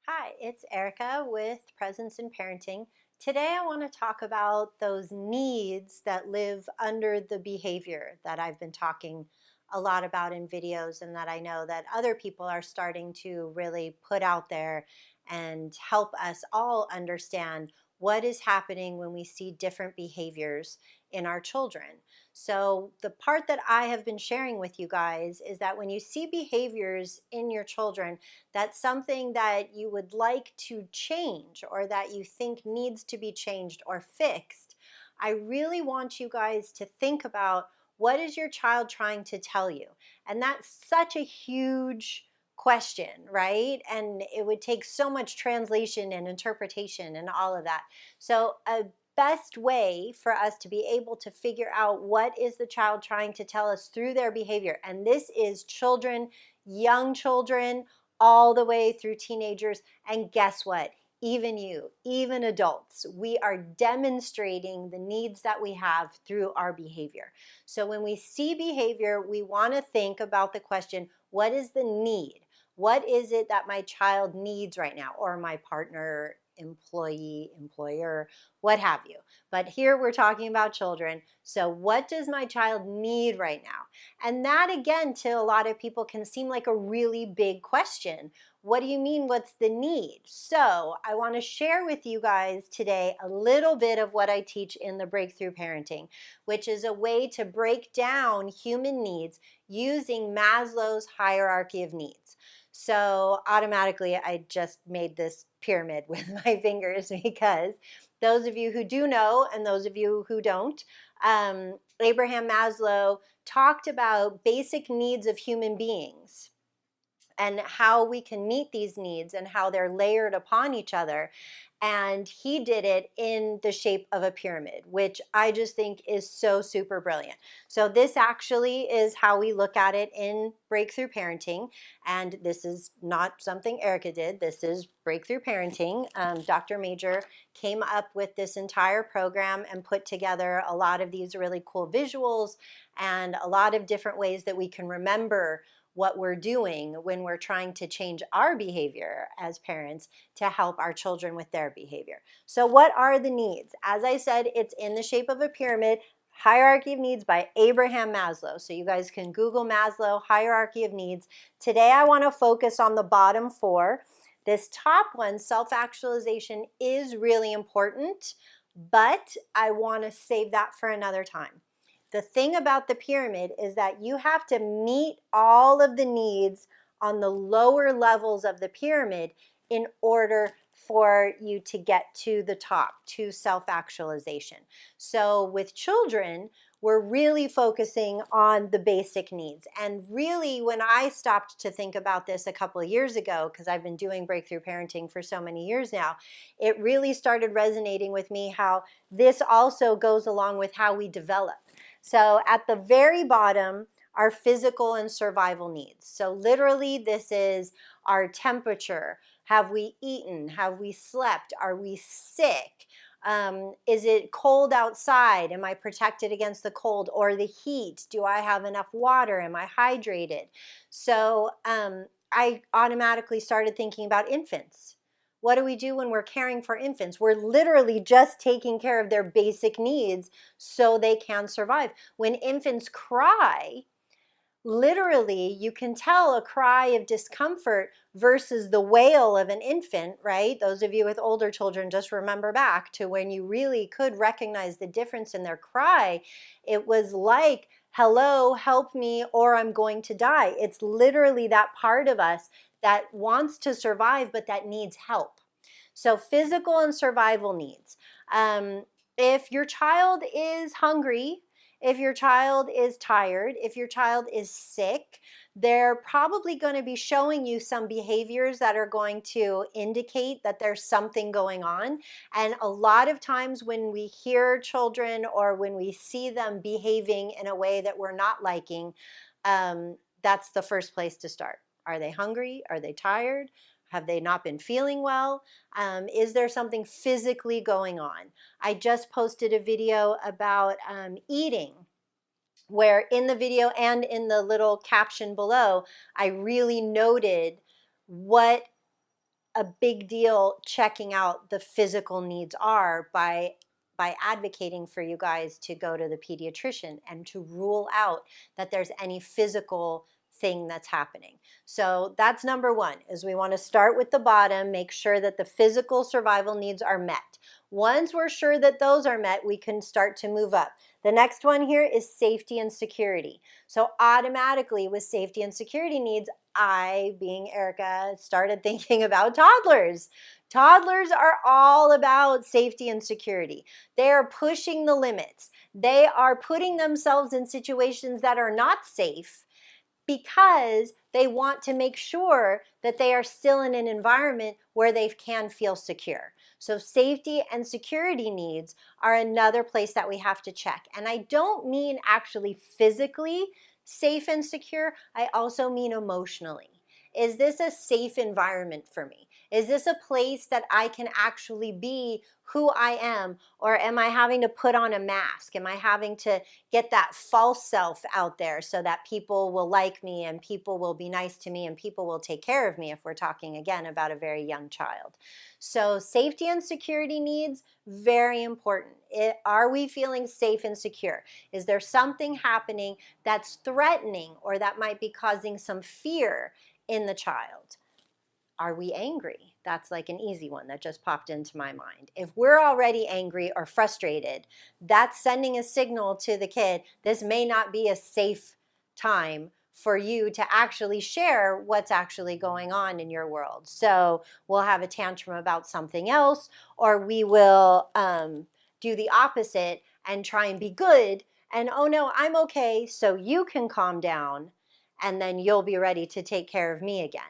Hi, it's Erica with Presence in Parenting. Today I want to talk about those needs that live under the behavior that I've been talking a lot about in videos and that I know that other people are starting to really put out there and help us all understand what is happening when we see different behaviors in our children. So, the part that I have been sharing with you guys is that when you see behaviors in your children, that's something that you would like to change or that you think needs to be changed or fixed, I really want you guys to think about what is your child trying to tell you? And that's such a huge question, right? And it would take so much translation and interpretation and all of that. So, a best way for us to be able to figure out what is the child trying to tell us through their behavior, and this is children, young children, all the way through teenagers. And guess what? Even you, even adults, we are demonstrating the needs that we have through our behavior. So when we see behavior, we want to think about the question, what is the need? What is it that my child needs right now, or my partner, employee, employer, what have you? But here we're talking about children. So what does my child need right now? And that, again, to a lot of people can seem like a really big question. What do you mean, what's the need? So I want to share with you guys today a little bit of what I teach in the Breakthrough Parenting, which is a way to break down human needs using Maslow's hierarchy of needs. So automatically I just made this pyramid with my fingers because those of you who do know and those of you who don't, Abraham Maslow talked about basic needs of human beings and how we can meet these needs and how they're layered upon each other. And he did it in the shape of a pyramid, which I just think is so super brilliant. So this actually is how we look at it in Breakthrough Parenting. And this is not something Erica did. This is Breakthrough Parenting. Dr. Major came up with this entire program and put together a lot of these really cool visuals and a lot of different ways that we can remember what we're doing when we're trying to change our behavior as parents to help our children with their behavior. So what are the needs? As I said, it's in the shape of a pyramid. Hierarchy of Needs by Abraham Maslow. So you guys can Google Maslow, Hierarchy of Needs. Today I want to focus on the bottom four. This top one, self-actualization, is really important, but I want to save that for another time. The thing about the pyramid is that you have to meet all of the needs on the lower levels of the pyramid in order for you to get to the top, to self-actualization. So with children, we're really focusing on the basic needs. And really, when I stopped to think about this a couple of years ago, because I've been doing Breakthrough Parenting for so many years now, it really started resonating with me how this also goes along with how we develop. So at the very bottom are physical and survival needs. So literally this is our temperature. Have we eaten? Have we slept? Are we sick? Is it cold outside? Am I protected against the cold or the heat? Do I have enough water? Am I hydrated? So I automatically started thinking about infants. What do we do when we're caring for infants? We're literally just taking care of their basic needs so they can survive. When infants cry, literally you can tell a cry of discomfort versus the wail of an infant, right? Those of you with older children, just remember back to when you really could recognize the difference in their cry. It was like, hello, help me, or I'm going to die. It's literally that part of us that wants to survive, but that needs help. So physical and survival needs. If your child is hungry, if your child is tired, if your child is sick, they're probably going to be showing you some behaviors that are going to indicate that there's something going on. And a lot of times when we hear children or when we see them behaving in a way that we're not liking, that's the first place to start. Are they hungry? Are they tired? Have they not been feeling well? Is there something physically going on? I just posted a video about eating, where in the video and in the little caption below, I really noted what a big deal checking out the physical needs are by advocating for you guys to go to the pediatrician and to rule out that there's any physical thing that's happening. So that's number one, is we want to start with the bottom, make sure that the physical survival needs are met. Once we're sure that those are met, we can start to move up. The next one here is safety and security. So automatically with safety and security needs, I, being Erica, started thinking about toddlers. Toddlers are all about safety and security. They are pushing the limits. They are putting themselves in situations that are not safe because they want to make sure that they are still in an environment where they can feel secure. So safety and security needs are another place that we have to check. And I don't mean actually physically safe and secure, I also mean emotionally. Is this a safe environment for me? Is this a place that I can actually be who I am? Or am I having to put on a mask? Am I having to get that false self out there so that people will like me and people will be nice to me and people will take care of me, if we're talking again about a very young child? So safety and security needs, very important. Are we feeling safe and secure? Is there something happening that's threatening or that might be causing some fear in the child? Are we angry? That's like an easy one that just popped into my mind. If we're already angry or frustrated, that's sending a signal to the kid, this may not be a safe time for you to actually share what's actually going on in your world. So we'll have a tantrum about something else, or we will do the opposite and try and be good. And oh no, I'm okay, so you can calm down, and then you'll be ready to take care of me again.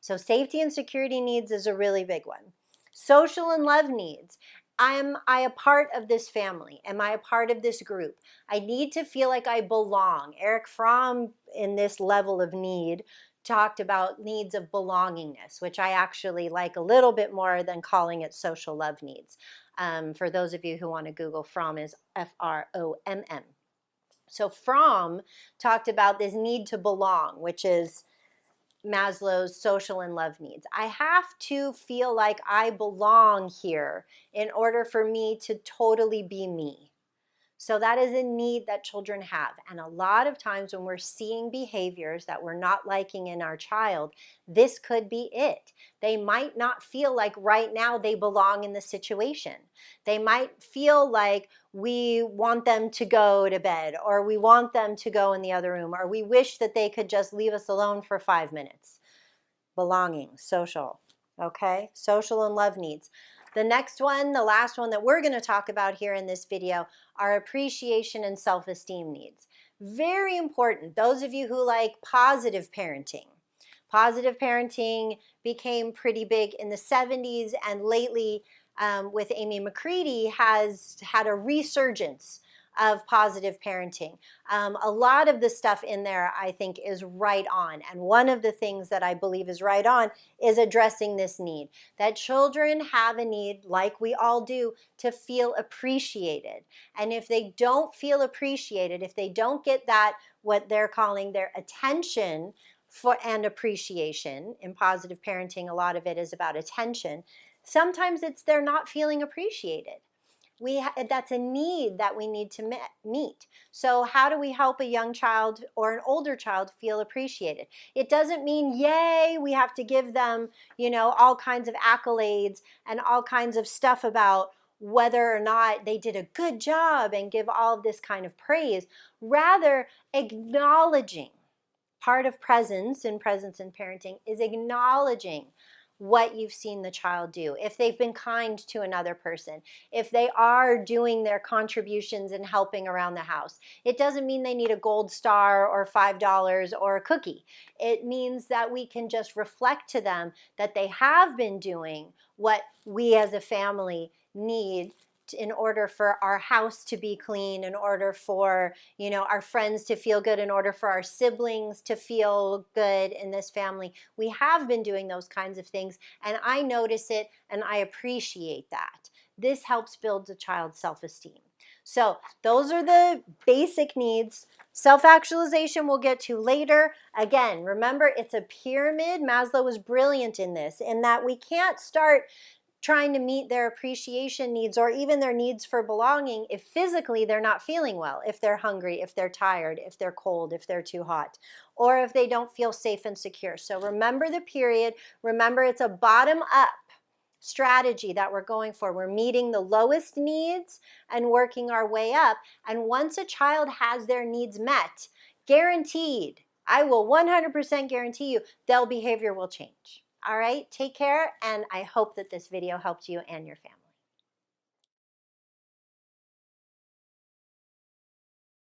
So safety and security needs is a really big one. Social and love needs. Am I a part of this family? Am I a part of this group? I need to feel like I belong. Eric Fromm, in this level of need, talked about needs of belongingness, which I actually like a little bit more than calling it social love needs. For those of you who want to Google, Fromm is F-R-O-M-M. So Fromm talked about this need to belong, which is Maslow's social and love needs. I have to feel like I belong here in order for me to totally be me. So that is a need that children have. And a lot of times when we're seeing behaviors that we're not liking in our child, this could be it. They might not feel like right now they belong in the situation. They might feel like we want them to go to bed, or we want them to go in the other room, or we wish that they could just leave us alone for 5 minutes. Belonging, social, okay? Social and love needs. The next one, the last one that we're going to talk about here in this video, are appreciation and self-esteem needs. Very important. Those of you who like positive parenting. Positive parenting became pretty big in the 70s, and lately with Amy McCready has had a resurgence of positive parenting. A lot of the stuff in there I think is right on, and one of the things that I believe is right on is addressing this need, that children have a need, like we all do, to feel appreciated. And if they don't feel appreciated, if they don't get that, what they're calling their attention and appreciation, in positive parenting a lot of it is about attention, sometimes it's they're not feeling appreciated. That's a need that we need to meet. So how do we help a young child or an older child feel appreciated? It doesn't mean, yay, we have to give them, all kinds of accolades and all kinds of stuff about whether or not they did a good job and give all of this kind of praise. Rather, acknowledging. Part of presence in parenting is acknowledging what you've seen the child do, if they've been kind to another person, if they are doing their contributions and helping around the house. It doesn't mean they need a gold star or $5 or a cookie. It means that we can just reflect to them that they have been doing what we as a family need in order for our house to be clean, in order for, our friends to feel good, in order for our siblings to feel good in this family. We have been doing those kinds of things, and I notice it and I appreciate that. This helps build the child's self-esteem. So those are the basic needs. Self-actualization we'll get to later. Again, remember, it's a pyramid. Maslow was brilliant in this, in that we can't start trying to meet their appreciation needs or even their needs for belonging if physically they're not feeling well, if they're hungry, if they're tired, if they're cold, if they're too hot, or if they don't feel safe and secure. So remember the period. Remember, it's a bottom-up strategy that we're going for. We're meeting the lowest needs and working our way up. And once a child has their needs met, guaranteed, I will 100% guarantee you, their behavior will change. All right, take care, and I hope that this video helped you and your family.